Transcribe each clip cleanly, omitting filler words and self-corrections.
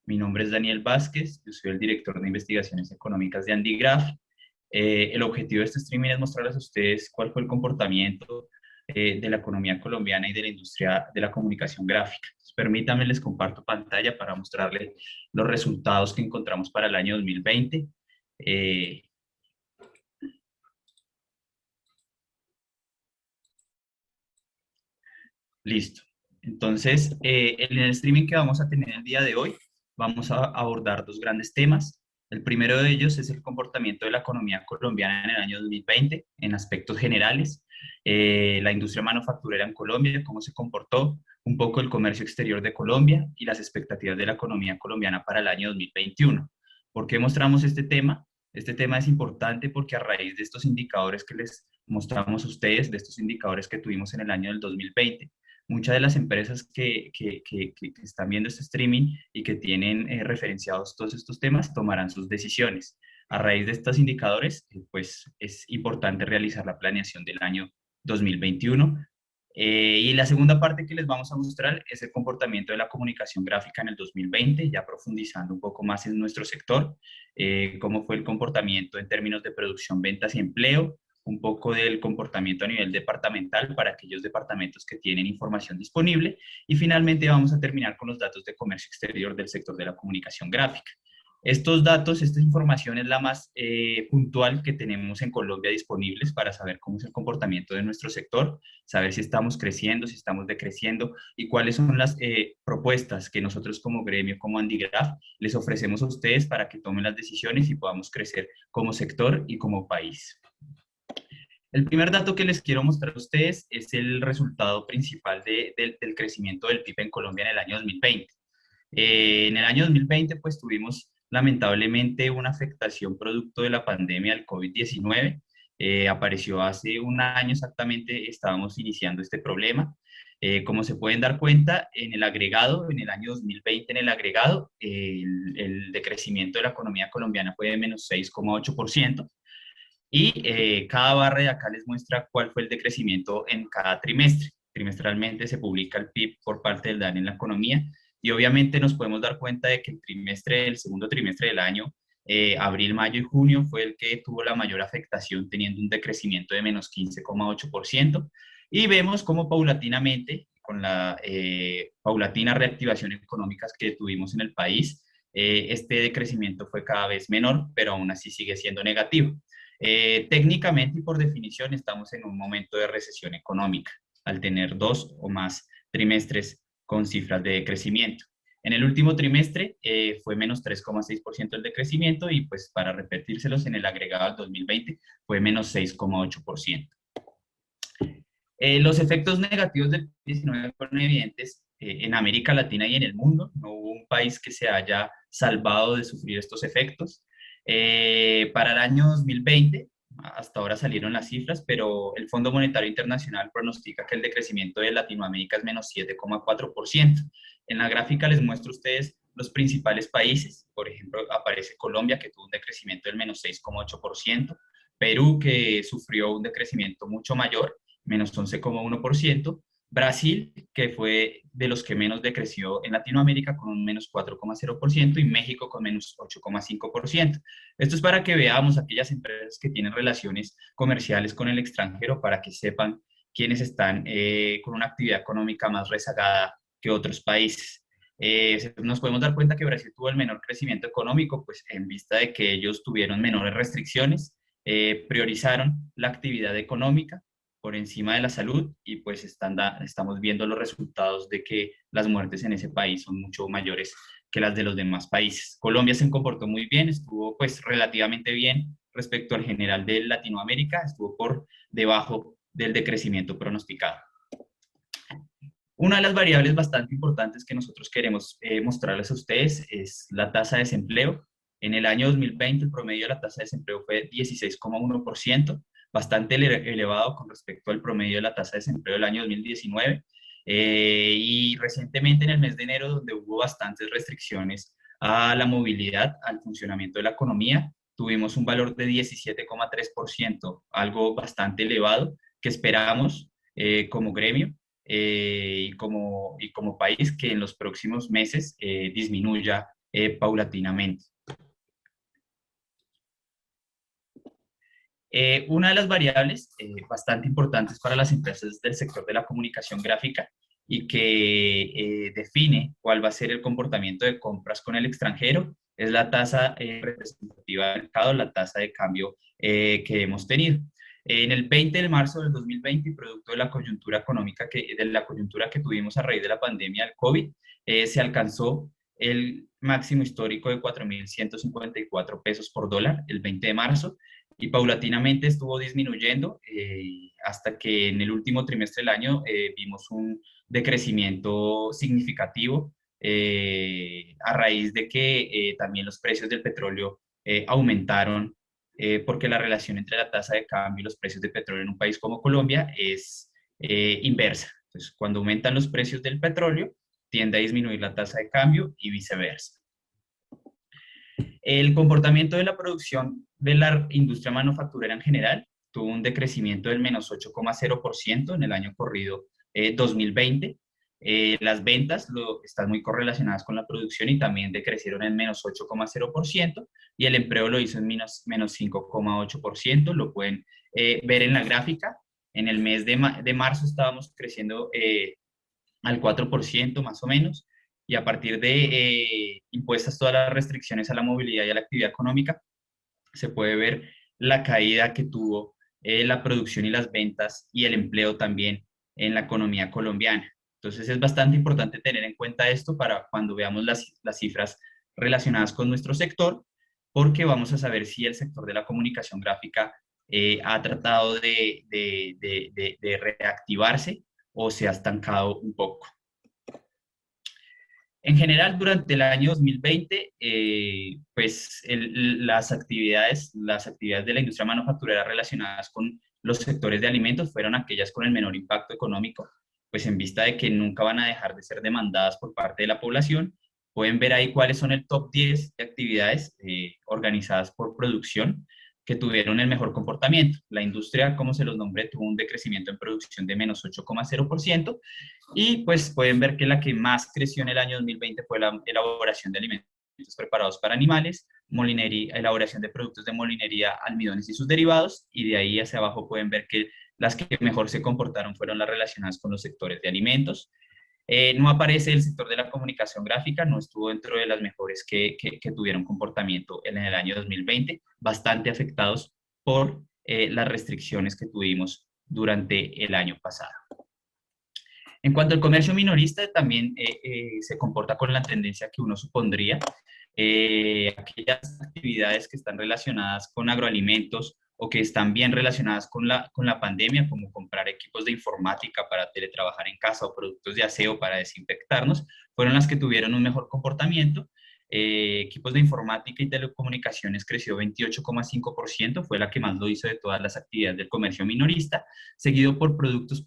Mi nombre es Daniel Vázquez, yo soy el director de investigaciones económicas de Andigraph. El objetivo de este streaming es mostrarles a ustedes cuál fue el comportamiento de la economía colombiana y de la industria de la comunicación gráfica. Entonces, permítanme, les comparto pantalla para mostrarles los resultados que encontramos para el año 2020. Eh, Listo. Entonces, en el streaming que vamos a tener el día de hoy, vamos a abordar dos grandes temas. El primero de ellos es el comportamiento de la economía colombiana en el año 2020, en aspectos generales. La industria manufacturera en Colombia, cómo se comportó, un poco el comercio exterior de Colombia y las expectativas de la economía colombiana para el año 2021. ¿Por qué mostramos este tema? Este tema es importante porque a raíz de estos indicadores que les mostramos a ustedes, de estos indicadores que tuvimos en el año del 2020, muchas de las empresas que están viendo este streaming y que tienen referenciados todos estos temas tomarán sus decisiones. A raíz de estos indicadores, pues es importante realizar la planeación del año 2021. Y la segunda parte que les vamos a mostrar es el comportamiento de la comunicación gráfica en el 2020, ya profundizando un poco más en nuestro sector, cómo fue el comportamiento en términos de producción, ventas y empleo, un poco del comportamiento a nivel departamental para aquellos departamentos que tienen información disponible y finalmente vamos a terminar con los datos de comercio exterior del sector de la comunicación gráfica. Estos datos, esta información es la más puntual que tenemos en Colombia disponibles para saber cómo es el comportamiento de nuestro sector, saber si estamos creciendo, si estamos decreciendo y cuáles son las propuestas que nosotros como gremio, como Andigraph, les ofrecemos a ustedes para que tomen las decisiones y podamos crecer como sector y como país. El primer dato que les quiero mostrar a ustedes es el resultado principal del crecimiento del PIB en Colombia en el año 2020. En el año 2020, pues tuvimos lamentablemente una afectación producto de la pandemia del COVID-19. Apareció hace un año exactamente, estábamos iniciando este problema. Como se pueden dar cuenta, en el agregado, en el año 2020, en el agregado, el decrecimiento de la economía colombiana fue de menos 6,8%. Y cada barra de acá les muestra cuál fue el decrecimiento en cada trimestre. Trimestralmente se publica el PIB por parte del DANE en la economía y obviamente nos podemos dar cuenta de que el segundo trimestre del año, abril, mayo y junio, fue el que tuvo la mayor afectación, teniendo un decrecimiento de menos 15,8%. Y vemos cómo paulatinamente, con la paulatina reactivación económica que tuvimos en el país, este decrecimiento fue cada vez menor, pero aún así sigue siendo negativo. Técnicamente y por definición estamos en un momento de recesión económica, al tener dos o más trimestres con cifras de crecimiento. En el último trimestre fue menos 3,6% el decrecimiento y pues para repetírselos en el agregado al 2020 fue menos 6,8%. Los efectos negativos del COVID-19 fueron evidentes en América Latina y en el mundo. No hubo un país que se haya salvado de sufrir estos efectos. Para el año 2020, hasta ahora salieron las cifras, pero el Fondo Monetario Internacional pronostica que el decrecimiento de Latinoamérica es menos 7,4%. En la gráfica les muestro a ustedes los principales países. Por ejemplo, aparece Colombia, que tuvo un decrecimiento del menos 6,8%, Perú, que sufrió un decrecimiento mucho mayor, menos 11,1%, Brasil, que fue de los que menos decreció en Latinoamérica, con un menos 4,0%, y México con menos 8,5%. Esto es para que veamos aquellas empresas que tienen relaciones comerciales con el extranjero, para que sepan quiénes están con una actividad económica más rezagada que otros países. Nos podemos dar cuenta que Brasil tuvo el menor crecimiento económico, pues en vista de que ellos tuvieron menores restricciones, priorizaron la actividad económica por encima de la salud y pues estamos viendo los resultados de que las muertes en ese país son mucho mayores que las de los demás países. Colombia se comportó muy bien, estuvo pues relativamente bien respecto al general de Latinoamérica, estuvo por debajo del decrecimiento pronosticado. Una de las variables bastante importantes que nosotros queremos mostrarles a ustedes es la tasa de desempleo. En el año 2020 el promedio de la tasa de desempleo fue 16,1%, bastante elevado con respecto al promedio de la tasa de desempleo del año 2019. Y recientemente en el mes de enero, donde hubo bastantes restricciones a la movilidad, al funcionamiento de la economía, tuvimos un valor de 17,3%, algo bastante elevado que esperamos como gremio y como país que en los próximos meses disminuya paulatinamente. Una de las variables bastante importantes para las empresas del sector de la comunicación gráfica y que define cuál va a ser el comportamiento de compras con el extranjero es la tasa representativa del mercado, la tasa de cambio que hemos tenido. En el 20 de marzo del 2020, producto de la coyuntura económica, de la coyuntura que tuvimos a raíz de la pandemia del COVID, se alcanzó el máximo histórico de 4.154 pesos por dólar el 20 de marzo y paulatinamente estuvo disminuyendo hasta que en el último trimestre del año vimos un decrecimiento significativo a raíz de que también los precios del petróleo aumentaron porque la relación entre la tasa de cambio y los precios de petróleo en un país como Colombia es inversa. Entonces, cuando aumentan los precios del petróleo, tiende a disminuir la tasa de cambio y viceversa. El comportamiento de la producción de la industria manufacturera en general tuvo un decrecimiento del menos 8,0% en el año corrido 2020. Las ventas están muy correlacionadas con la producción y también decrecieron en menos 8,0% y el empleo lo hizo en menos 5,8%. Lo pueden ver en la gráfica. En el mes de marzo estábamos creciendo al 4% más o menos, y a partir de impuestas todas las restricciones a la movilidad y a la actividad económica, se puede ver la caída que tuvo la producción y las ventas y el empleo también en la economía colombiana. Entonces es bastante importante tener en cuenta esto para cuando veamos las cifras relacionadas con nuestro sector, porque vamos a saber si el sector de la comunicación gráfica ha tratado de reactivarse o se ha estancado un poco. En general, durante el año 2020, pues las actividades de la industria manufacturera relacionadas con los sectores de alimentos fueron aquellas con el menor impacto económico, pues en vista de que nunca van a dejar de ser demandadas por parte de la población. Pueden ver ahí cuáles son el top 10 de actividades organizadas por producción que tuvieron el mejor comportamiento. La industria, como se los nombré, tuvo un decrecimiento en producción de menos 8,0%. Y pues pueden ver que la que más creció en el año 2020 fue la elaboración de alimentos preparados para animales, molinería, elaboración de productos de molinería, almidones y sus derivados, y de ahí hacia abajo pueden ver que las que mejor se comportaron fueron las relacionadas con los sectores de alimentos. No aparece el sector de la comunicación gráfica, no estuvo dentro de las mejores que tuvieron comportamiento en el año 2020, bastante afectados por las restricciones que tuvimos durante el año pasado. En cuanto al comercio minorista, también se comporta con la tendencia que uno supondría. Aquellas actividades que están relacionadas con agroalimentos o que están bien relacionadas con la pandemia, como comprar equipos de informática para teletrabajar en casa o productos de aseo para desinfectarnos, fueron las que tuvieron un mejor comportamiento. Equipos de informática y telecomunicaciones creció 28,5%, fue la que más lo hizo de todas las actividades del comercio minorista, seguido por productos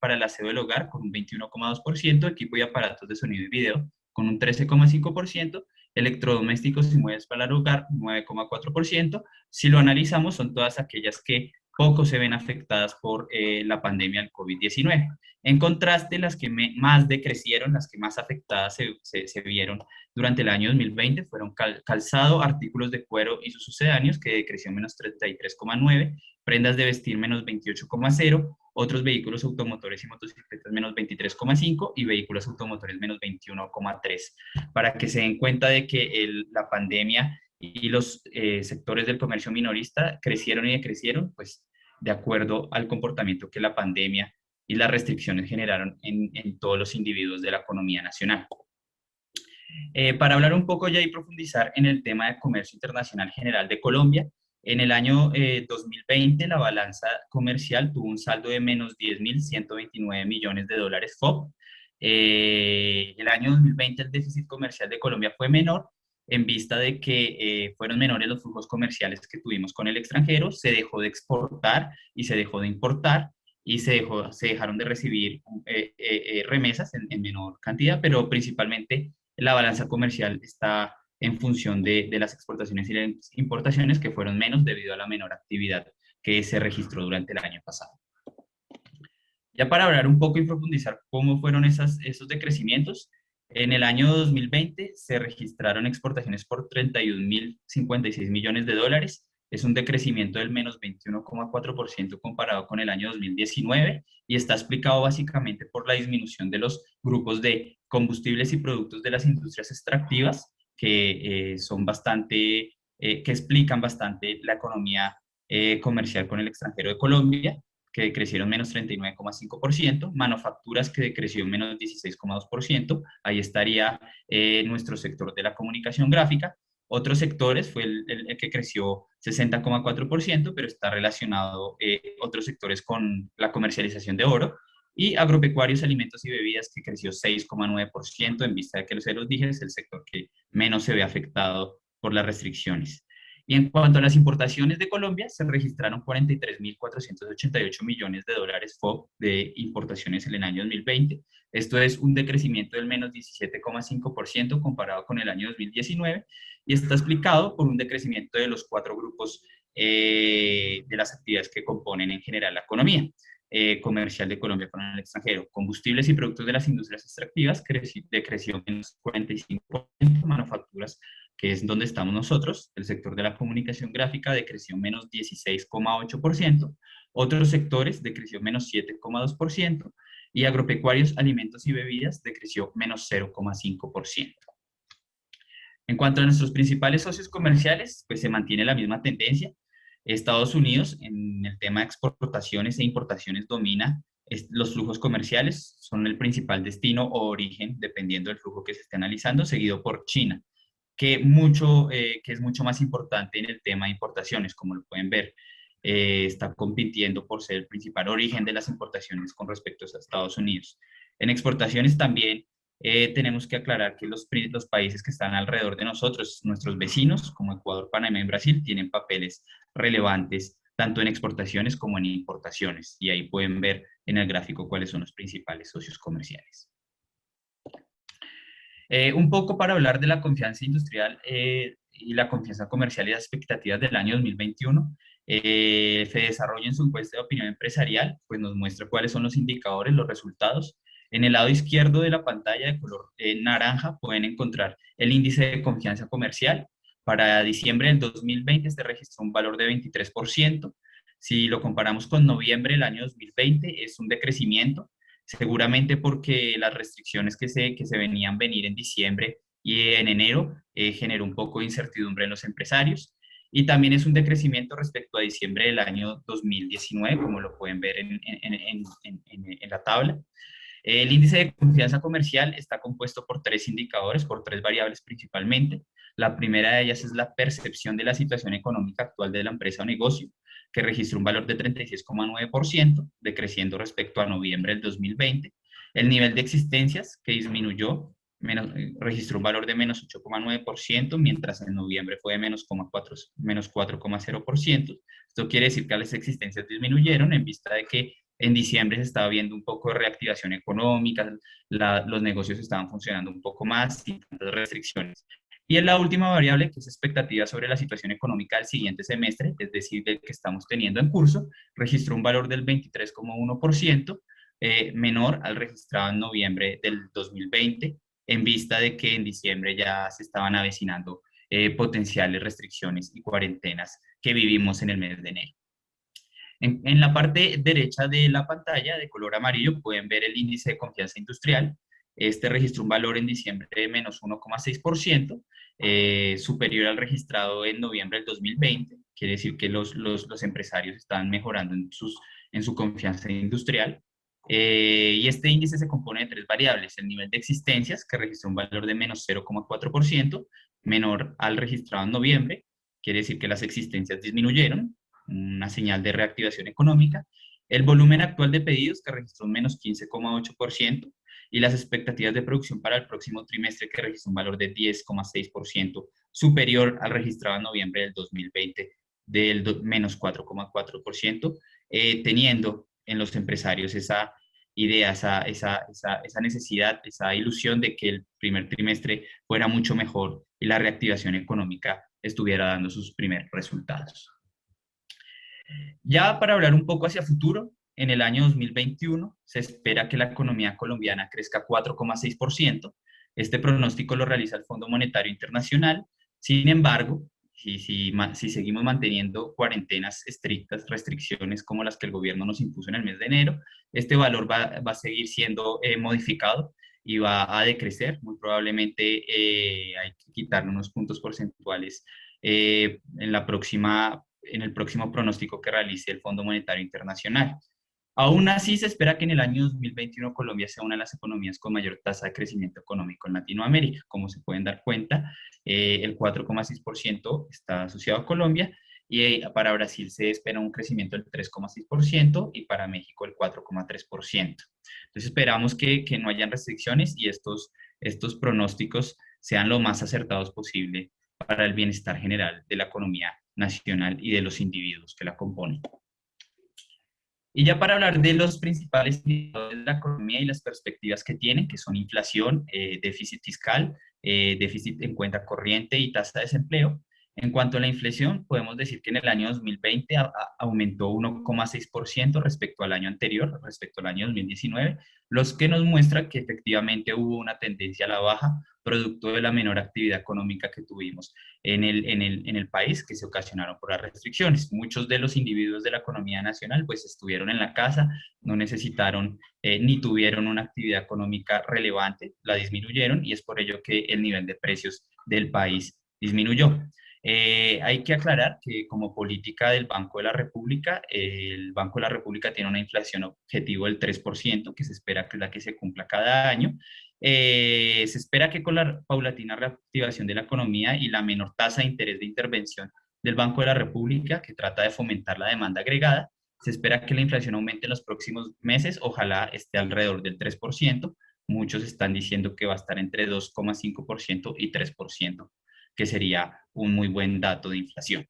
para el aseo del hogar con un 21,2%, equipo y aparatos de sonido y video con un 13,5%, electrodomésticos y muebles para el hogar 9,4%. Si lo analizamos, son todas aquellas que poco se ven afectadas por la pandemia del COVID-19. En contraste, las que más decrecieron, las que más afectadas se vieron durante el año 2020 fueron calzado, artículos de cuero y sus sucedáneos, que decreció menos 33,9%, prendas de vestir menos 28,0%, otros vehículos automotores y motocicletas menos 23,5% y vehículos automotores menos 21,3%, para que se den cuenta de que la pandemia y los sectores del comercio minorista crecieron y decrecieron, pues de acuerdo al comportamiento que la pandemia y las restricciones generaron en todos los individuos de la economía nacional. Para hablar un poco ya y profundizar en el tema de comercio internacional general de Colombia, en el año 2020 la balanza comercial tuvo un saldo de menos 10.129 millones de dólares FOB. El año 2020 el déficit comercial de Colombia fue menor en vista de que fueron menores los flujos comerciales que tuvimos con el extranjero, se dejó de exportar y se dejó de importar y se dejaron de recibir remesas en menor cantidad, pero principalmente la balanza comercial está en función de las exportaciones y las importaciones que fueron menos debido a la menor actividad que se registró durante el año pasado. Ya para hablar un poco y profundizar cómo fueron esos decrecimientos, En el año 2020 se registraron exportaciones por 31.056 millones de dólares. Es un decrecimiento del menos 21,4% comparado con el año 2019 y está explicado básicamente por la disminución de los grupos de combustibles y productos de las industrias extractivas que son bastante, que explican bastante la economía comercial con el extranjero de Colombia, que decrecieron menos 39,5%, manufacturas que decreció menos 16,2%, ahí estaría nuestro sector de la comunicación gráfica. Otros sectores fue el que creció 60,4%, pero está relacionado otros sectores con la comercialización de oro, y agropecuarios, alimentos y bebidas, que creció 6,9%, en vista de que se los dije, es el sector que menos se ve afectado por las restricciones. Y en cuanto a las importaciones de Colombia, se registraron 43.488 millones de dólares FOB de importaciones en el año 2020. Esto es un decrecimiento del menos 17,5% comparado con el año 2019 y está explicado por un decrecimiento de los cuatro grupos de las actividades que componen en general la economía comercial de Colombia con el extranjero. Combustibles y productos de las industrias extractivas decreció menos 45%, manufacturas, que es donde estamos nosotros, el sector de la comunicación gráfica decreció menos 16,8%, otros sectores decreció menos 7,2% y agropecuarios, alimentos y bebidas decreció menos 0,5%. En cuanto a nuestros principales socios comerciales, pues se mantiene la misma tendencia. Estados Unidos en el tema de exportaciones e importaciones domina los flujos comerciales, son el principal destino o origen, dependiendo del flujo que se esté analizando, seguido por China, que es mucho más importante en el tema de importaciones, como lo pueden ver. Está compitiendo por ser el principal origen de las importaciones con respecto a Estados Unidos. En exportaciones también tenemos que aclarar que los países que están alrededor de nosotros, nuestros vecinos, como Ecuador, Panamá y Brasil, tienen papeles relevantes tanto en exportaciones como en importaciones. Y ahí pueden ver en el gráfico cuáles son los principales socios comerciales. Un poco para hablar de la confianza industrial y la confianza comercial y las expectativas del año 2021. Desarrolla en su encuesta de opinión empresarial, pues nos muestra cuáles son los indicadores, los resultados. En el lado izquierdo de la pantalla de color naranja pueden encontrar el índice de confianza comercial. Para diciembre del 2020 este registró un valor de 23%. Si lo comparamos con noviembre del año 2020 es un decrecimiento, seguramente porque las restricciones que se venían venir en diciembre y en enero generó un poco de incertidumbre en los empresarios. Y también es un decrecimiento respecto a diciembre del año 2019, como lo pueden ver en la tabla. El índice de confianza comercial está compuesto por tres indicadores, por tres variables principalmente. La primera de ellas es la percepción de la situación económica actual de la empresa o negocio, que registró un valor de 36,9%, decreciendo respecto a noviembre del 2020. El nivel de existencias, que disminuyó, registró un valor de menos 8,9%, mientras en noviembre fue de menos 4,0%. Esto quiere decir que las existencias disminuyeron en vista de que en diciembre se estaba viendo un poco de reactivación económica, los negocios estaban funcionando un poco más sin tantas restricciones. Y en la última variable, que es expectativa sobre la situación económica del siguiente semestre, es decir, del que estamos teniendo en curso, registró un valor del 23,1%, menor al registrado en noviembre del 2020, en vista de que en diciembre ya se estaban avecinando potenciales restricciones y cuarentenas que vivimos en el mes de enero. En la parte derecha de la pantalla, de color amarillo, pueden ver el índice de confianza industrial. Este registró un valor en diciembre de menos 1,6%, superior al registrado en noviembre del 2020. Quiere decir que los empresarios están mejorando en su confianza industrial. Y este índice se compone de tres variables: el nivel de existencias, que registró un valor de menos 0,4%, menor al registrado en noviembre. Quiere decir que las existencias disminuyeron, una señal de reactivación económica. El volumen actual de pedidos, que registró un menos 15,8%, y las expectativas de producción para el próximo trimestre, que registró un valor de 10,6%, superior al registrado en noviembre del 2020 del menos 4,4%, teniendo en los empresarios esa idea, esa necesidad, esa ilusión de que el primer trimestre fuera mucho mejor y la reactivación económica estuviera dando sus primeros resultados. Ya para hablar un poco hacia futuro, en el año 2021 se espera que la economía colombiana crezca 4,6%, Este pronóstico lo realiza el Fondo Monetario Internacional. Sin embargo, si seguimos manteniendo cuarentenas estrictas, restricciones como las que el gobierno nos impuso en el mes de enero, este valor va a seguir siendo modificado y va a decrecer. Muy probablemente hay que quitarle unos puntos porcentuales en el próximo pronóstico que realice el Fondo Monetario Internacional. Aún así, se espera que en el año 2021 Colombia sea una de las economías con mayor tasa de crecimiento económico en Latinoamérica. Como se pueden dar cuenta, el 4,6% está asociado a Colombia y para Brasil se espera un crecimiento del 3,6% y para México el 4,3%. Entonces esperamos que no hayan restricciones y estos pronósticos sean lo más acertados posible para el bienestar general de la economía nacional y de los individuos que la componen. Y ya para hablar de los principales indicadores de la economía y las perspectivas que tienen, que son inflación, déficit fiscal, déficit en cuenta corriente y tasa de desempleo. En cuanto a la inflación, podemos decir que en el año 2020 aumentó 1,6% respecto al año anterior, respecto al año 2019, los que nos muestra que efectivamente hubo una tendencia a la baja, producto de la menor actividad económica que tuvimos en el país que se ocasionaron por las restricciones. Muchos de los individuos de la economía nacional pues estuvieron en la casa, no necesitaron ni tuvieron una actividad económica relevante, la disminuyeron y es por ello que el nivel de precios del país disminuyó. Hay que aclarar que como política del Banco de la República, el Banco de la República tiene una inflación objetivo del 3%, que se espera que es la que se cumpla cada año. Se espera que con la paulatina reactivación de la economía y la menor tasa de interés de intervención del Banco de la República, que trata de fomentar la demanda agregada, se espera que la inflación aumente en los próximos meses, ojalá esté alrededor del 3%. Muchos están diciendo que va a estar entre 2,5% y 3%, que sería un muy buen dato de inflación.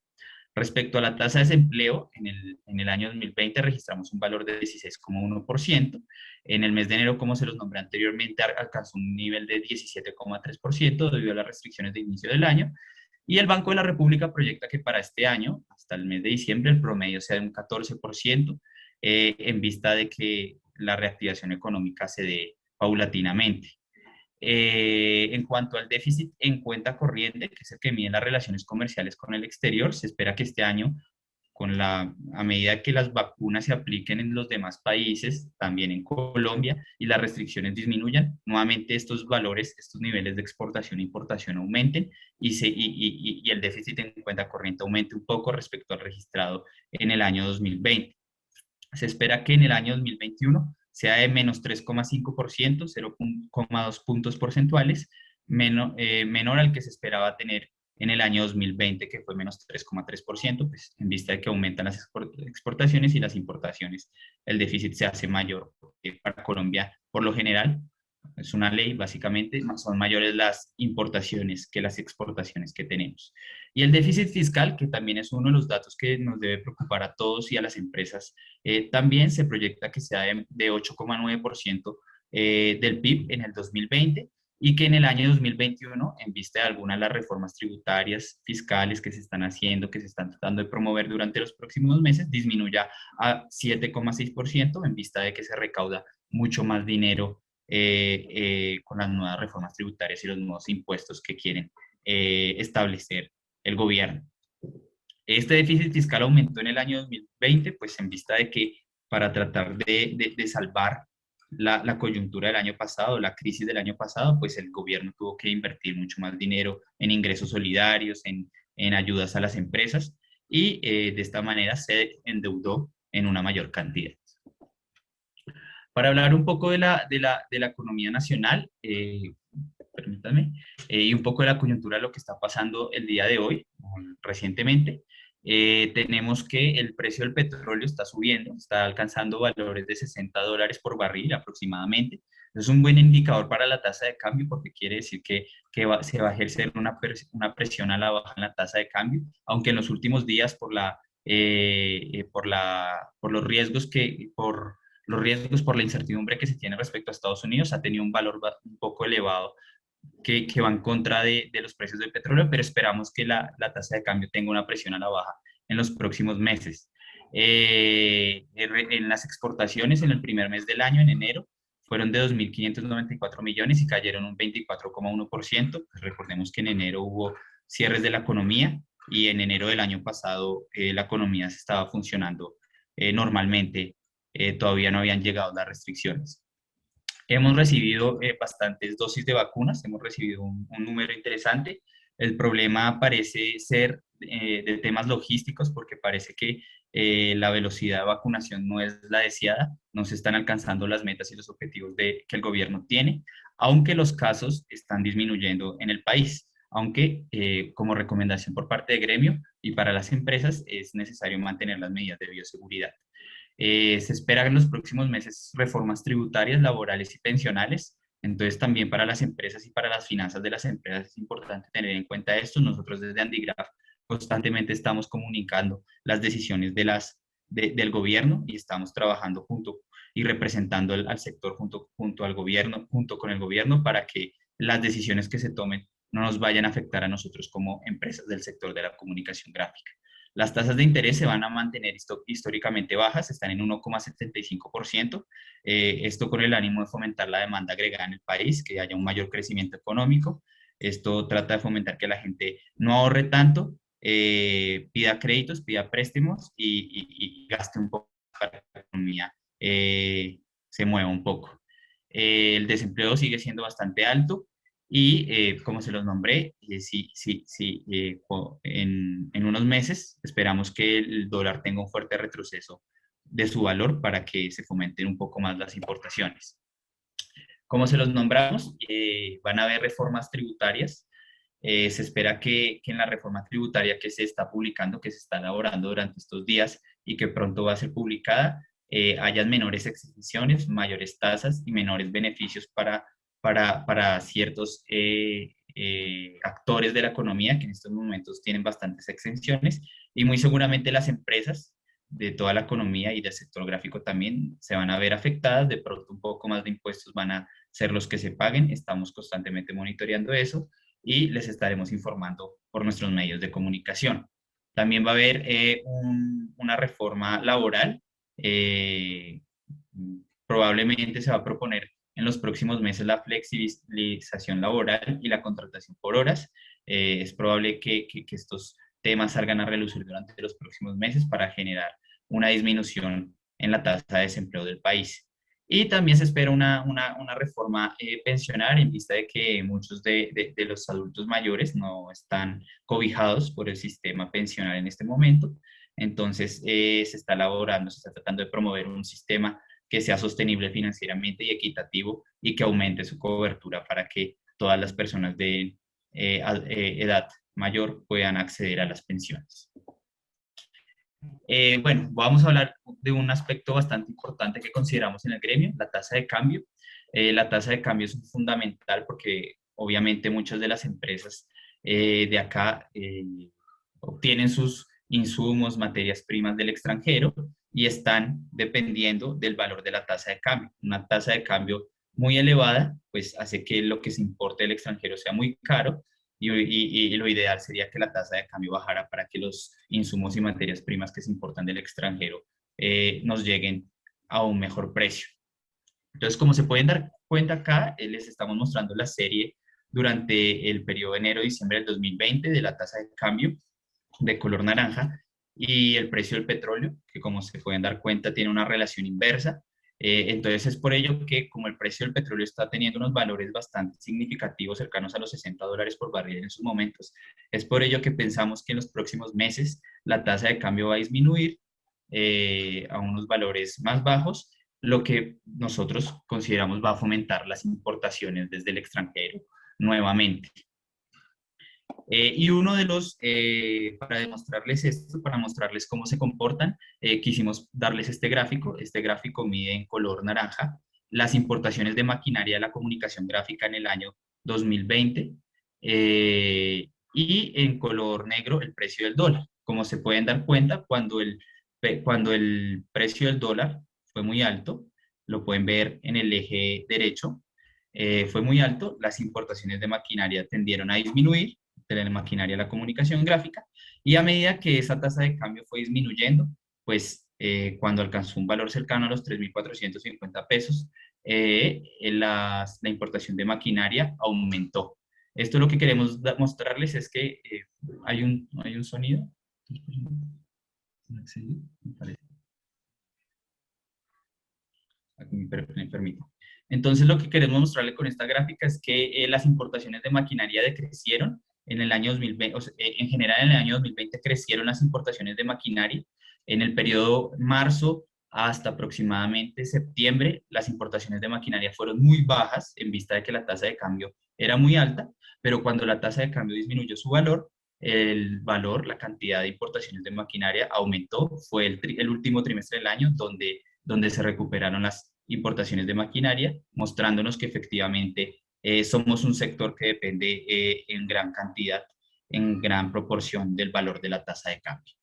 Respecto a la tasa de desempleo, en el año 2020 registramos un valor de 16,1%. En el mes de enero, como se los nombré anteriormente, alcanzó un nivel de 17,3% debido a las restricciones de inicio del año. Y el Banco de la República proyecta que para este año, hasta el mes de diciembre, el promedio sea de un 14%, en vista de que la reactivación económica se dé paulatinamente. En cuanto al déficit en cuenta corriente, que es el que mide las relaciones comerciales con el exterior, se espera que este año, a medida que las vacunas se apliquen en los demás países, también en Colombia, y las restricciones disminuyan, nuevamente estos valores, estos niveles de exportación e importación aumenten y el déficit en cuenta corriente aumente un poco respecto al registrado en el año 2020. Se espera que en el año 2021 sea de menos 3,5%, 0,2 puntos porcentuales, menor al que se esperaba tener en el año 2020, que fue menos 3,3%, pues en vista de que aumentan las exportaciones y las importaciones, el déficit se hace mayor. Porque para Colombia, por lo general, es una ley, básicamente, son mayores las importaciones que las exportaciones que tenemos. Y el déficit fiscal, que también es uno de los datos que nos debe preocupar a todos y a las empresas, también se proyecta que sea de 8,9% del PIB en el 2020 y que en el año 2021, en vista de algunas de las reformas tributarias, fiscales que se están haciendo, que se están tratando de promover durante los próximos meses, disminuya a 7,6% en vista de que se recauda mucho más dinero con las nuevas reformas tributarias y los nuevos impuestos que quieren establecer el gobierno. Este déficit fiscal aumentó en el año 2020, pues en vista de que para tratar de salvar la coyuntura del año pasado, la crisis del año pasado, pues el gobierno tuvo que invertir mucho más dinero en ingresos solidarios, en ayudas a las empresas y de esta manera se endeudó en una mayor cantidad. Para hablar un poco de la economía nacional, permítanme, y un poco de la coyuntura de lo que está pasando el día de hoy, recientemente, tenemos que el precio del petróleo está subiendo, está alcanzando valores de $60 por barril aproximadamente. Es un buen indicador para la tasa de cambio porque quiere decir que se va a ejercer una presión a la baja en la tasa de cambio, aunque en los últimos días por los riesgos por la incertidumbre que se tiene respecto a Estados Unidos, ha tenido un valor un poco elevado que va en contra de los precios del petróleo, pero esperamos que la tasa de cambio tenga una presión a la baja en los próximos meses. En las exportaciones, en el primer mes del año, en enero, fueron de 2.594 millones y cayeron un 24,1%. Pues recordemos que en enero hubo cierres de la economía y en enero del año pasado la economía se estaba funcionando normalmente, todavía no habían llegado las restricciones. Hemos recibido bastantes dosis de vacunas, hemos recibido un número interesante. El problema parece ser de temas logísticos porque parece que la velocidad de vacunación no es la deseada, no se están alcanzando las metas y los objetivos que el gobierno tiene, aunque los casos están disminuyendo en el país, aunque como recomendación por parte de gremio y para las empresas es necesario mantener las medidas de bioseguridad. Se esperan en los próximos meses reformas tributarias, laborales y pensionales. Entonces, también para las empresas y para las finanzas de las empresas es importante tener en cuenta esto. Nosotros desde Andigraf constantemente estamos comunicando las decisiones del gobierno y estamos trabajando junto y representando al sector junto al gobierno, junto con el gobierno para que las decisiones que se tomen no nos vayan a afectar a nosotros como empresas del sector de la comunicación gráfica. Las tasas de interés se van a mantener históricamente bajas, están en 1,75%. Esto con el ánimo de fomentar la demanda agregada en el país, que haya un mayor crecimiento económico. Esto trata de fomentar que la gente no ahorre tanto, pida créditos, pida préstamos y gaste un poco para que la economía se mueva un poco. El desempleo sigue siendo bastante alto y como se los nombré, sí, en unos meses esperamos que el dólar tenga un fuerte retroceso de su valor para que se fomenten un poco más las importaciones. Como se los nombramos, van a haber reformas tributarias. Se espera que en la reforma tributaria que se está publicando, que se está elaborando durante estos días y que pronto va a ser publicada, hayan menores exenciones, mayores tasas y menores beneficios para ciertos actores de la economía que en estos momentos tienen bastantes exenciones y muy seguramente las empresas de toda la economía y del sector gráfico también se van a ver afectadas, de pronto un poco más de impuestos van a ser los que se paguen, estamos constantemente monitoreando eso y les estaremos informando por nuestros medios de comunicación. También va a haber una reforma laboral, eh, probablemente se va a proponer en los próximos meses la flexibilización laboral y la contratación por horas. Es probable que estos temas salgan a relucir durante los próximos meses para generar una disminución en la tasa de desempleo del país. Y también se espera una reforma pensionaria en vista de que muchos de los adultos mayores no están cobijados por el sistema pensional en este momento. Entonces, se está elaborando, se está tratando de promover un sistema que sea sostenible financieramente y equitativo y que aumente su cobertura para que todas las personas de edad mayor puedan acceder a las pensiones. Bueno, vamos a hablar de un aspecto bastante importante que consideramos en el gremio, la tasa de cambio. La tasa de cambio es fundamental porque obviamente muchas de las empresas de acá obtienen sus insumos, materias primas del extranjero y están dependiendo del valor de la tasa de cambio. Una tasa de cambio muy elevada, pues hace que lo que se importe del extranjero sea muy caro y lo ideal sería que la tasa de cambio bajara para que los insumos y materias primas que se importan del extranjero nos lleguen a un mejor precio. Entonces, como se pueden dar cuenta acá, les estamos mostrando la serie durante el periodo de enero-diciembre del 2020 de la tasa de cambio de color naranja y el precio del petróleo, que como se pueden dar cuenta tiene una relación inversa. Entonces es por ello que como el precio del petróleo está teniendo unos valores bastante significativos, cercanos a los $60 por barril en sus momentos, es por ello que pensamos que en los próximos meses la tasa de cambio va a disminuir a unos valores más bajos, lo que nosotros consideramos va a fomentar las importaciones desde el extranjero nuevamente. Y uno de los, para demostrarles esto, para mostrarles cómo se comportan, quisimos darles este gráfico. Este gráfico mide en color naranja las importaciones de maquinaria de la comunicación gráfica en el año 2020 y en color negro el precio del dólar. Como se pueden dar cuenta, cuando el precio del dólar fue muy alto, lo pueden ver en el eje derecho, fue muy alto, las importaciones de maquinaria tendieron a disminuir de la maquinaria de la comunicación gráfica, y a medida que esa tasa de cambio fue disminuyendo, pues cuando alcanzó un valor cercano a los 3.450 pesos, la importación de maquinaria aumentó. Esto lo que queremos mostrarles es que hay un sonido. Sí, me parece. Aquí me permite. Entonces, lo que queremos mostrarle con esta gráfica es que las importaciones de maquinaria decrecieron en el año 2020, o sea, en general en el año 2020 crecieron las importaciones de maquinaria. En el periodo marzo hasta aproximadamente septiembre, las importaciones de maquinaria fueron muy bajas en vista de que la tasa de cambio era muy alta, pero cuando la tasa de cambio disminuyó su valor, el valor, la cantidad de importaciones de maquinaria aumentó. Fue el último trimestre del año donde se recuperaron las importaciones de maquinaria, mostrándonos que efectivamente somos un sector que depende en gran cantidad, en gran proporción del valor de la tasa de cambio.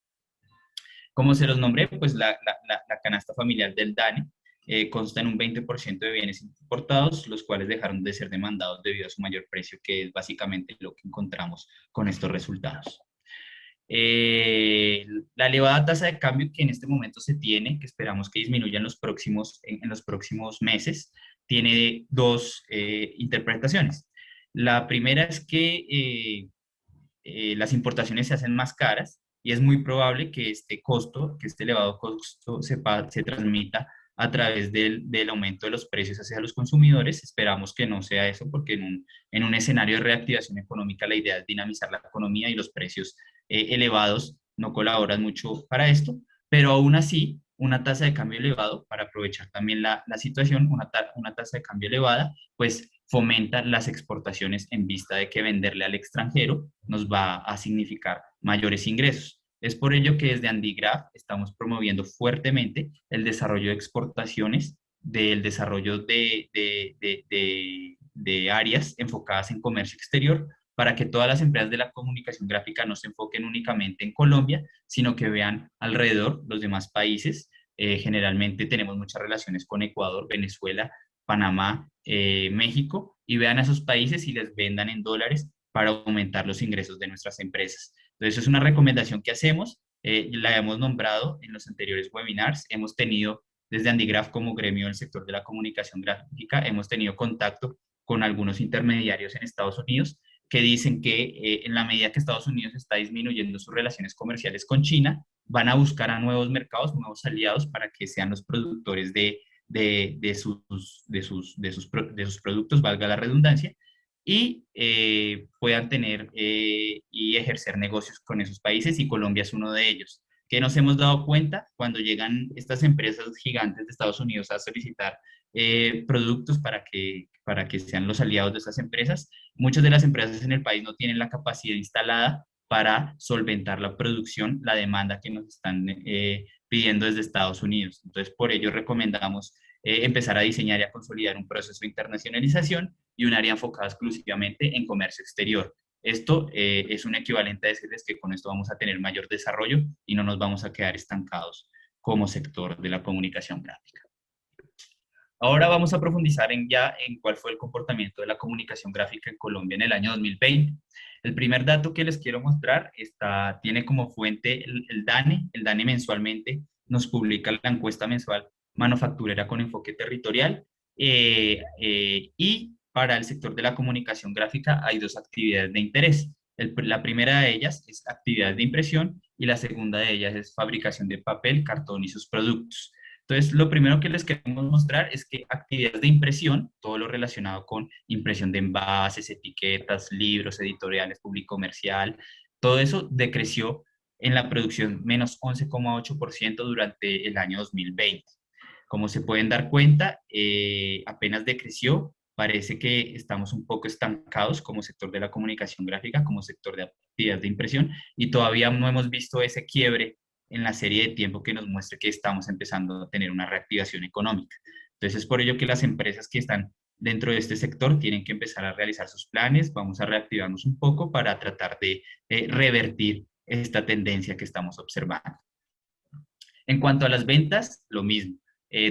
Como se los nombré, pues la canasta familiar del DANE consta en un 20% de bienes importados, los cuales dejaron de ser demandados debido a su mayor precio, que es básicamente lo que encontramos con estos resultados. Eh, la elevada tasa de cambio que en este momento se tiene, que esperamos que disminuya en los próximos meses, tiene dos interpretaciones. La primera es que las importaciones se hacen más caras y es muy probable que este costo, que este elevado costo se transmita a través del aumento de los precios hacia los consumidores. Esperamos que no sea eso porque en un escenario de reactivación económica la idea es dinamizar la economía y los precios elevados no colaboran mucho para esto, pero aún así una tasa de cambio elevado, para aprovechar también la situación, una tasa de cambio elevada, pues fomenta las exportaciones en vista de que venderle al extranjero nos va a significar mayores ingresos. Es por ello que desde Andigraph estamos promoviendo fuertemente el desarrollo de exportaciones, del desarrollo de áreas enfocadas en comercio exterior, para que todas las empresas de la comunicación gráfica no se enfoquen únicamente en Colombia, sino que vean alrededor los demás países. Generalmente tenemos muchas relaciones con Ecuador, Venezuela, Panamá, México, y vean a esos países y les vendan en dólares para aumentar los ingresos de nuestras empresas. Entonces, es una recomendación que hacemos, la hemos nombrado en los anteriores webinars, hemos tenido desde Andigraph como gremio del sector de la comunicación gráfica, hemos tenido contacto con algunos intermediarios en Estados Unidos que dicen que en la medida que Estados Unidos está disminuyendo sus relaciones comerciales con China, van a buscar a nuevos mercados, nuevos aliados para que sean los productores de sus productos, valga la redundancia, y puedan tener y ejercer negocios con esos países, y Colombia es uno de ellos. Que nos hemos dado cuenta cuando llegan estas empresas gigantes de Estados Unidos a solicitar productos para que sean los aliados de esas empresas. Muchas de las empresas en el país no tienen la capacidad instalada para solventar la producción, la demanda que nos están pidiendo desde Estados Unidos. Entonces, por ello recomendamos empezar a diseñar y a consolidar un proceso de internacionalización y un área enfocada exclusivamente en comercio exterior. Esto es un equivalente a decirles que con esto vamos a tener mayor desarrollo y no nos vamos a quedar estancados como sector de la comunicación gráfica. Ahora vamos a profundizar en cuál fue el comportamiento de la comunicación gráfica en Colombia en el año 2020. El primer dato que les quiero mostrar tiene como fuente el DANE. El DANE mensualmente nos publica la encuesta mensual manufacturera con enfoque territorial, y para el sector de la comunicación gráfica hay dos actividades de interés. La primera de ellas es actividad de impresión y la segunda de ellas es fabricación de papel, cartón y sus productos. Entonces, lo primero que les queremos mostrar es que actividades de impresión, todo lo relacionado con impresión de envases, etiquetas, libros, editoriales, público comercial, todo eso decreció en la producción menos 11,8% durante el año 2020. Como se pueden dar cuenta, apenas decreció. Parece que estamos un poco estancados como sector de la comunicación gráfica, como sector de actividades de impresión, y todavía no hemos visto ese quiebre en la serie de tiempo que nos muestre que estamos empezando a tener una reactivación económica. Entonces, es por ello que las empresas que están dentro de este sector tienen que empezar a realizar sus planes. Vamos a reactivarnos un poco para tratar de revertir esta tendencia que estamos observando. En cuanto a las ventas, lo mismo.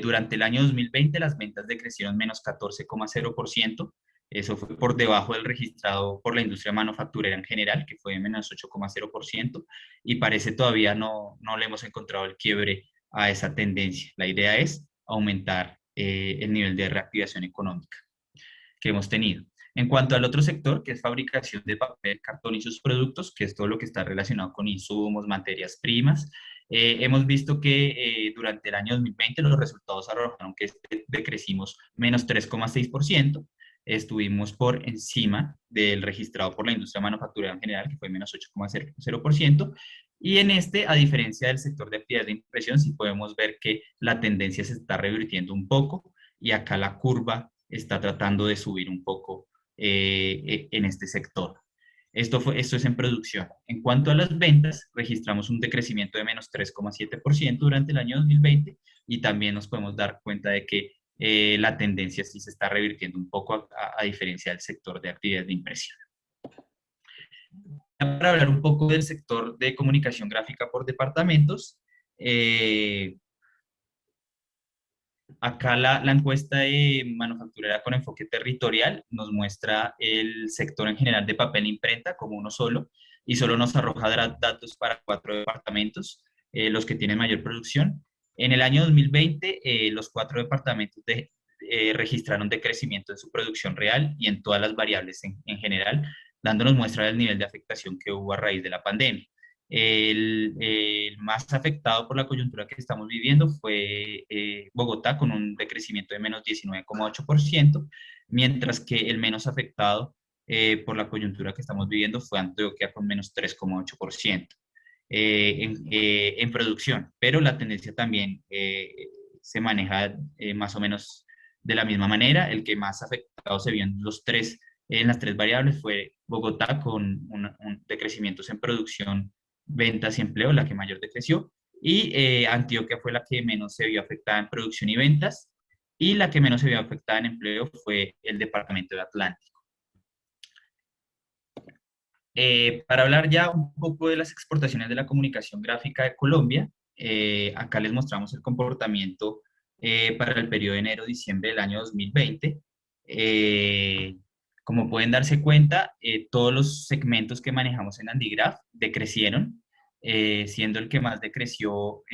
Durante el año 2020 las ventas decrecieron menos 14,0%. Eso fue por debajo del registrado por la industria manufacturera en general, que fue de menos 8,0%, y parece todavía no le hemos encontrado el quiebre a esa tendencia. La idea es aumentar el nivel de reactivación económica que hemos tenido. En cuanto al otro sector, que es fabricación de papel, cartón y sus productos, que es todo lo que está relacionado con insumos, materias primas, hemos visto que durante el año 2020 los resultados arrojaron que decrecimos menos 3,6%, estuvimos por encima del registrado por la industria manufacturera en general, que fue menos 8,0%, y en este, a diferencia del sector de actividades de impresión, sí podemos ver que la tendencia se está revirtiendo un poco, y acá la curva está tratando de subir un poco en este sector. Esto es en producción. En cuanto a las ventas, registramos un decrecimiento de menos 3,7% durante el año 2020 y también nos podemos dar cuenta de que la tendencia sí se está revirtiendo un poco a diferencia del sector de actividades de impresión. Para hablar un poco del sector de comunicación gráfica por departamentos, acá la encuesta de manufacturera con enfoque territorial nos muestra el sector en general de papel e imprenta como uno solo y solo nos arroja datos para 4 departamentos, los que tienen mayor producción. En el año 2020, los 4 departamentos registraron decrecimiento en su producción real y en todas las variables en general, dándonos muestra del nivel de afectación que hubo a raíz de la pandemia. El más afectado por la coyuntura que estamos viviendo fue Bogotá, con un decrecimiento de menos 19,8%, mientras que el menos afectado por la coyuntura que estamos viviendo fue Antioquia, con menos 3,8% en producción. Pero la tendencia también se maneja más o menos de la misma manera. El que más afectado se vio en las tres variables fue Bogotá, con un decrecimiento en producción, ventas y empleo, la que mayor decreció, y Antioquia fue la que menos se vio afectada en producción y ventas, y la que menos se vio afectada en empleo fue el departamento de Atlántico. Para hablar ya un poco de las exportaciones de la comunicación gráfica de Colombia, acá les mostramos el comportamiento para el periodo de enero-diciembre del año 2020. Como pueden darse cuenta, todos los segmentos que manejamos en Andigraph decrecieron, siendo el que más decreció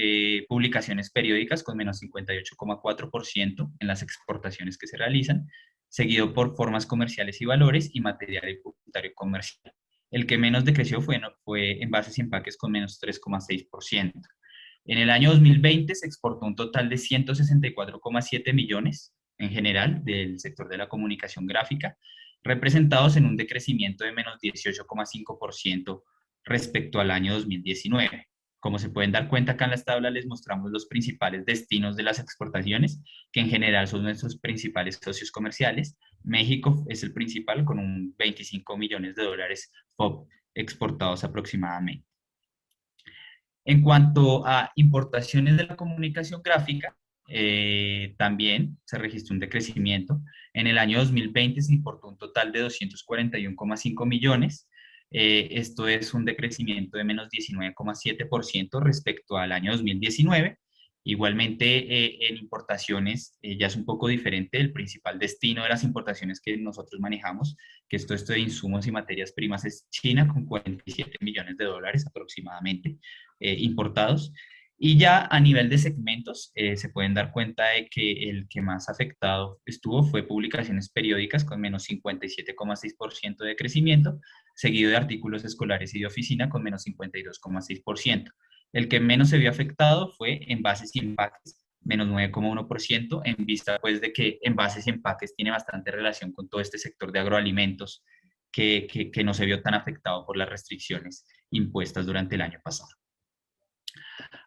publicaciones periódicas con menos 58,4% en las exportaciones que se realizan, seguido por formas comerciales y valores y material y publicitario comercial. El que menos decreció fue envases y empaques con menos 3,6%. En el año 2020 se exportó un total de 164,7 millones en general del sector de la comunicación gráfica, representados en un decrecimiento de menos 18,5% respecto al año 2019. Como se pueden dar cuenta, acá en las tablas les mostramos los principales destinos de las exportaciones, que en general son nuestros principales socios comerciales. México es el principal, con un 25 millones de dólares FOB exportados aproximadamente. En cuanto a importaciones de la comunicación gráfica, también se registró un decrecimiento. En el año 2020 se importó un total de 241,5 millones. Esto es un decrecimiento de menos 19,7% respecto al año 2019. Igualmente, en importaciones ya es un poco diferente. El principal destino de las importaciones que nosotros manejamos, que esto de insumos y materias primas, es China, con 47 millones de dólares aproximadamente importados. Y ya a nivel de segmentos, se pueden dar cuenta de que el que más afectado estuvo fue publicaciones periódicas, con menos 57,6% de crecimiento, seguido de artículos escolares y de oficina, con menos 52,6%. El que menos se vio afectado fue envases y empaques, menos 9,1%, en vista pues de que envases y empaques tiene bastante relación con todo este sector de agroalimentos que no se vio tan afectado por las restricciones impuestas durante el año pasado.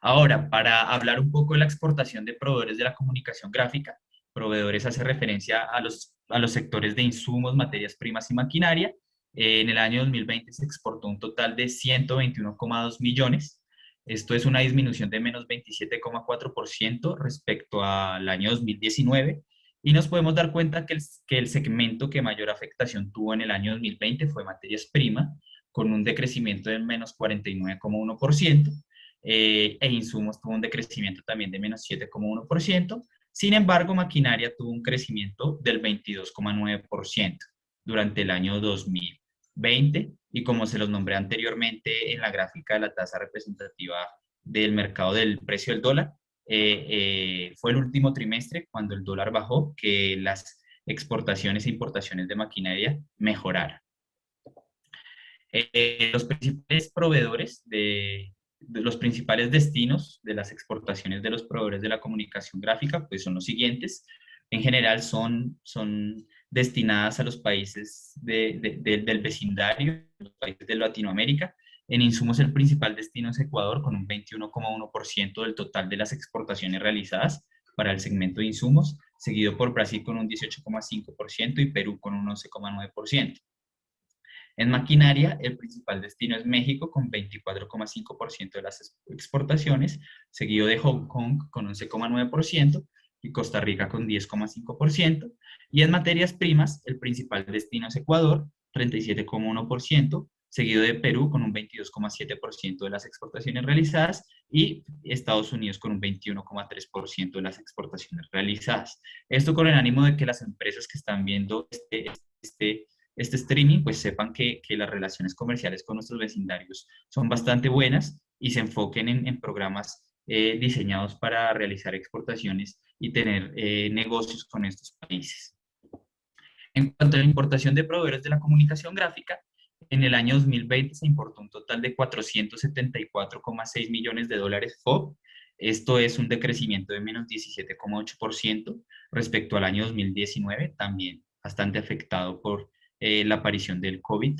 Ahora, para hablar un poco de la exportación de proveedores de la comunicación gráfica, proveedores hace referencia a los sectores de insumos, materias primas y maquinaria. En el año 2020 se exportó un total de 121,2 millones. Esto es una disminución de menos 27,4% respecto al año 2019. Y nos podemos dar cuenta que el segmento que mayor afectación tuvo en el año 2020 fue materias primas, con un decrecimiento del menos 49,1%. E insumos tuvo un decrecimiento también de menos 7,1%. Sin embargo, maquinaria tuvo un crecimiento del 22,9% durante el año 2020, y como se los nombré anteriormente en la gráfica de la tasa representativa del mercado del precio del dólar, fue el último trimestre cuando el dólar bajó que las exportaciones e importaciones de maquinaria mejoraron. Los principales proveedores de los principales destinos de las exportaciones de los proveedores de la comunicación gráfica, pues son los siguientes. En general son destinadas a los países del vecindario, los países de Latinoamérica. En insumos, el principal destino es Ecuador, con un 21,1% del total de las exportaciones realizadas para el segmento de insumos, seguido por Brasil con un 18,5% y Perú con un 11,9%. En maquinaria, el principal destino es México con 24,5% de las exportaciones, seguido de Hong Kong con 11,9% y Costa Rica con 10,5%. Y en materias primas, el principal destino es Ecuador, 37,1%, seguido de Perú con un 22,7% de las exportaciones realizadas y Estados Unidos con un 21,3% de las exportaciones realizadas. Esto con el ánimo de que las empresas que están viendo este streaming, pues sepan que las relaciones comerciales con nuestros vecindarios son bastante buenas y se enfoquen en programas diseñados para realizar exportaciones y tener negocios con estos países. En cuanto a la importación de proveedores de la comunicación gráfica, en el año 2020 se importó un total de 474,6 millones de dólares FOB. Esto es un decrecimiento de menos 17,8% respecto al año 2019, también bastante afectado por la aparición del COVID.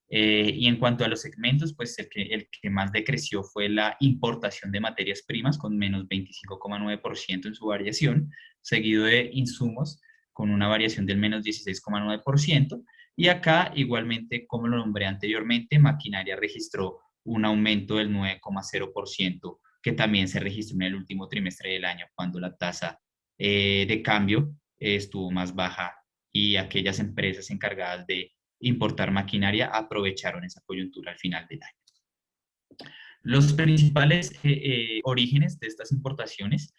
Y en cuanto a los segmentos, pues el que más decreció fue la importación de materias primas, con menos 25,9% en su variación, seguido de insumos, con una variación del menos 16,9%. Y acá, igualmente, como lo nombré anteriormente, maquinaria registró un aumento del 9,0%, que también se registró en el último trimestre del año, cuando la tasa de cambio estuvo más baja y aquellas empresas encargadas de importar maquinaria aprovecharon esa coyuntura al final del año. Los principales orígenes de estas importaciones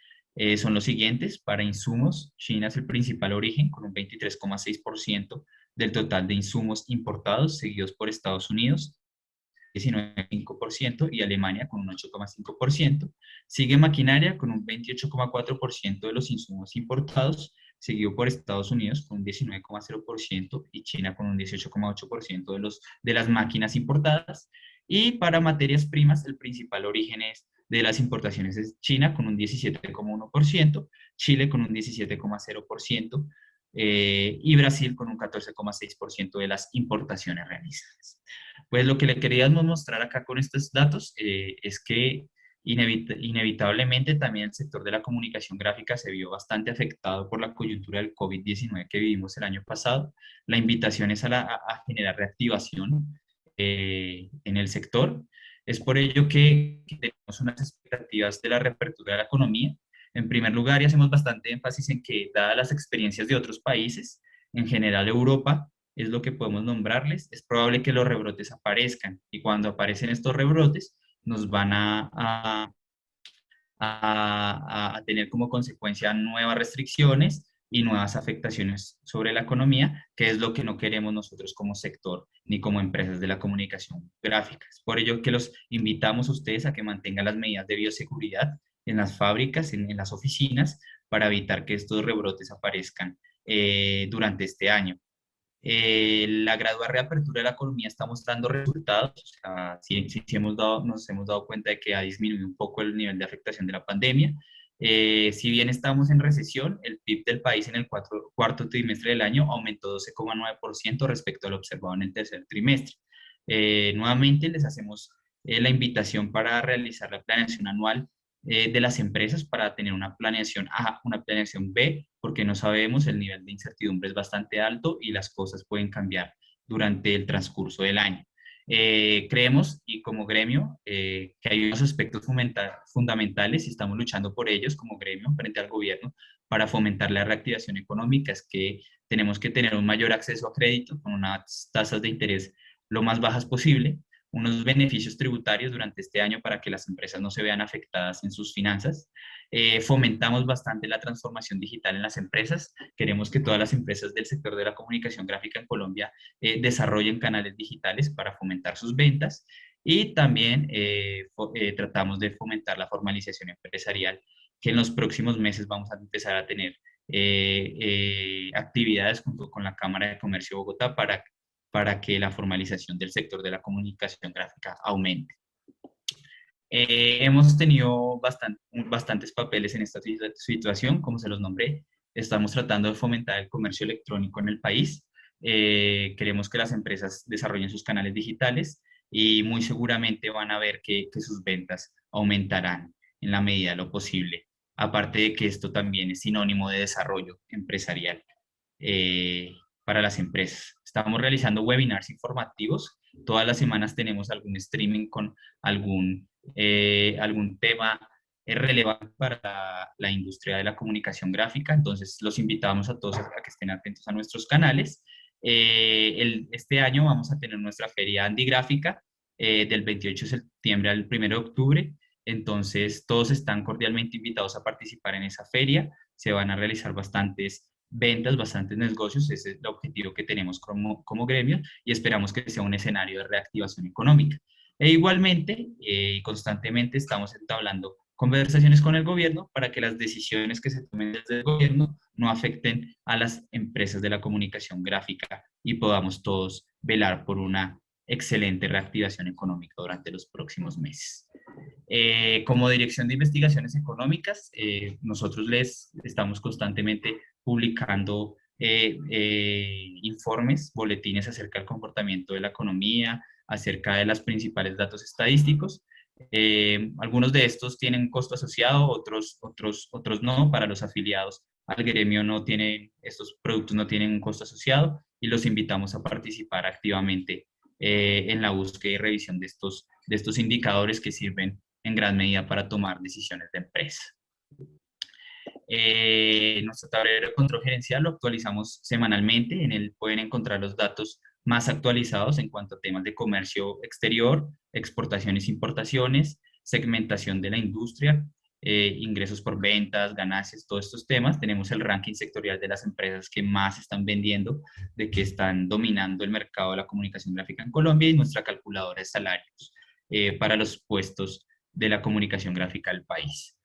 son los siguientes. Para insumos, China es el principal origen, con un 23,6% del total de insumos importados, seguidos por Estados Unidos, 19,5%, y Alemania con un 8,5%. Sigue maquinaria con un 28,4% de los insumos importados, seguido por Estados Unidos con un 19,0% y China con un 18,8% de las máquinas importadas. Y para materias primas, el principal origen de las importaciones es China con un 17,1%, Chile con un 17,0%, y Brasil con un 14,6% de las importaciones realizadas. Pues lo que le queríamos mostrar acá con estos datos es que inevitablemente también el sector de la comunicación gráfica se vio bastante afectado por la coyuntura del COVID-19 que vivimos el año pasado. La invitación es a generar reactivación en el sector. Es por ello que tenemos unas expectativas de la reapertura de la economía. En primer lugar, y hacemos bastante énfasis en que, dadas las experiencias de otros países, en general Europa, es lo que podemos nombrarles, es probable que los rebrotes aparezcan y cuando aparecen estos rebrotes nos van a tener como consecuencia nuevas restricciones y nuevas afectaciones sobre la economía, que es lo que no queremos nosotros como sector ni como empresas de la comunicación gráfica. Es por ello que los invitamos a ustedes a que mantengan las medidas de bioseguridad en las fábricas, en las oficinas, para evitar que estos rebrotes aparezcan durante este año. La gradual reapertura de la economía está mostrando resultados. O sea, sí nos hemos dado cuenta de que ha disminuido un poco el nivel de afectación de la pandemia. Si bien estamos en recesión, el PIB del país en el cuarto trimestre del año aumentó 12,9% respecto al observado en el tercer trimestre. Nuevamente les hacemos la invitación para realizar la planeación anual de las empresas, para tener una planeación A, una planeación B, porque no sabemos, el nivel de incertidumbre es bastante alto y las cosas pueden cambiar durante el transcurso del año. Creemos, y como gremio, que hay unos aspectos fundamentales y estamos luchando por ellos como gremio frente al gobierno para fomentar la reactivación económica. Es que tenemos que tener un mayor acceso a crédito con unas tasas de interés lo más bajas posible, unos beneficios tributarios durante este año para que las empresas no se vean afectadas en sus finanzas. Fomentamos bastante la transformación digital en las empresas. Queremos que todas las empresas del sector de la comunicación gráfica en Colombia desarrollen canales digitales para fomentar sus ventas, y también tratamos de fomentar la formalización empresarial que en los próximos meses vamos a empezar a tener actividades junto con la Cámara de Comercio de Bogotá para que la formalización del sector de la comunicación gráfica aumente. Hemos tenido bastantes papeles en esta situación, como se los nombré. Estamos tratando de fomentar el comercio electrónico en el país. Queremos que las empresas desarrollen sus canales digitales y muy seguramente van a ver que sus ventas aumentarán en la medida de lo posible. Aparte de que esto también es sinónimo de desarrollo empresarial para las empresas. Estamos realizando webinars informativos. Todas las semanas tenemos algún streaming con algún tema relevante para la industria de la comunicación gráfica. Entonces, los invitamos a todos a que estén atentos a nuestros canales. Este año vamos a tener nuestra feria Andigráfica del 28 de septiembre al 1 de octubre. Entonces, todos están cordialmente invitados a participar en esa feria. Se van a realizar bastantes ventas, bastantes negocios. Ese es el objetivo que tenemos como gremio y esperamos que sea un escenario de reactivación económica. E igualmente, constantemente estamos entablando conversaciones con el gobierno para que las decisiones que se tomen desde el gobierno no afecten a las empresas de la comunicación gráfica y podamos todos velar por una excelente reactivación económica durante los próximos meses. Como Dirección de Investigaciones Económicas, nosotros les estamos constantemente publicando informes, boletines acerca del comportamiento de la economía, acerca de los principales datos estadísticos. Algunos de estos tienen un costo asociado, otros no. Para los afiliados al gremio estos productos no tienen un costo asociado y los invitamos a participar activamente en la búsqueda y revisión de estos indicadores que sirven en gran medida para tomar decisiones de empresa. Nuestro tablero de control gerencial lo actualizamos semanalmente. En él pueden encontrar los datos más actualizados en cuanto a temas de comercio exterior, exportaciones e importaciones, segmentación de la industria, ingresos por ventas, ganancias, todos estos temas. Tenemos el ranking sectorial de las empresas que más están vendiendo, de que están dominando el mercado de la comunicación gráfica en Colombia y nuestra calculadora de salarios para los puestos de la comunicación gráfica del país.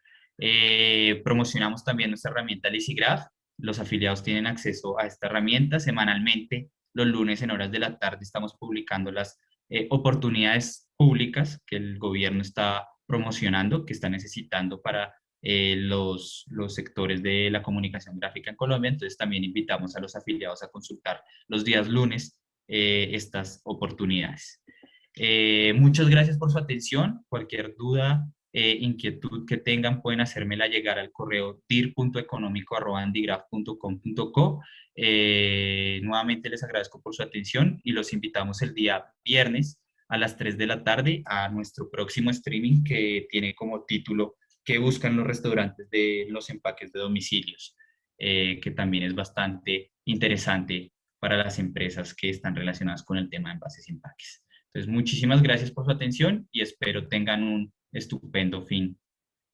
Promocionamos también nuestra herramienta Licigraph. Los afiliados tienen acceso a esta herramienta semanalmente. Los lunes en horas de la tarde estamos publicando las oportunidades públicas que el gobierno está promocionando, que está necesitando para los sectores de la comunicación gráfica en Colombia. Entonces también invitamos a los afiliados a consultar los días lunes estas oportunidades. Muchas gracias por su atención. Cualquier duda, inquietud que tengan pueden hacérmela llegar al correo dir.económico@andigraph.com.co. Nuevamente les agradezco por su atención y los invitamos el día viernes a las 3 de la tarde a nuestro próximo streaming que tiene como título ¿Qué buscan los restaurantes de los empaques de domicilios? Que también es bastante interesante para las empresas que están relacionadas con el tema de envases y empaques. Entonces, muchísimas gracias por su atención y espero tengan un estupendo fin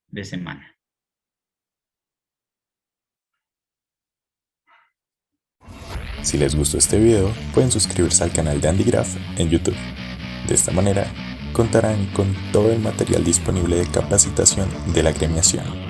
de semana. Si les gustó este video, pueden suscribirse al canal de Andigraph en YouTube. De esta manera, contarán con todo el material disponible de capacitación de la gremiación.